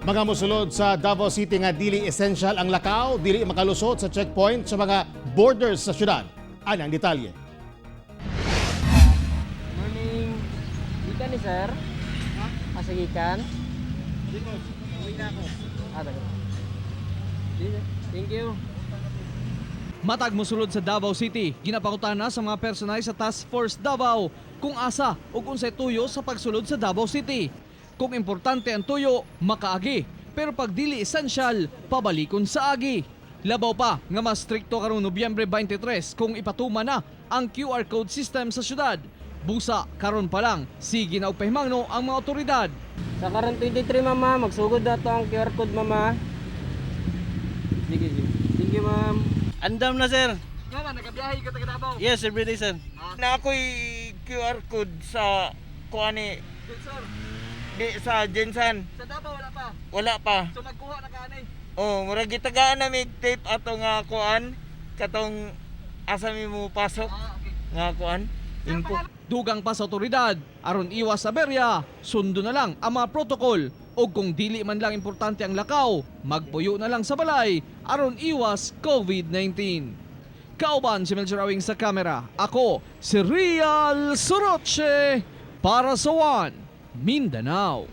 Mga musulod sa Davao City nga dili essential ang lakaw, dili makalusot sa checkpoint sa mga borders sa syudad. Ano ang detalye? Morning. Ikan ni sir? Asa ikan? Dito, uwi na ako. Thank you. Matag mosulod sa Davao City, ginapakutan na sa mga personay sa Task Force Davao kung asa o kung sa tuyo sa pagsulod sa Davao City. Kung importante ang tuyo, makaagi. Pero pag dili essential, pabalikon sa agi. Labaw pa nga mas strikto karong Nobyembre 23 kung ipatuma na ang QR code system sa syudad. Busa karon pa lang, sige na og pahimangno ang mga otoridad. Sa karon 23 mama, magsugod na to ang QR code mama. Sige. Thank you ma'am. Andam na sir. Nga na, nagabiyahe ka taga Davao. Yes, everyday sir. Na ako'y QR code sa kuani Sir, di sa Jensan. sa Davao wala pa. Wala pa. So magkuha na kaanay. Oh, murag gitagaan na mig tape ato nga kuan katong asa mi mo pasok Okay. nga kuan. Info. Dugang pa sa otoridad, aron iwas sa berya, sundo na lang ang mga protokol. O kung dili man lang importante ang lakaw, magpuyo na lang sa balay, aron iwas COVID-19. Kauban si Melchor Awing sa kamera, ako si Real Soroche para sa One Mindanao.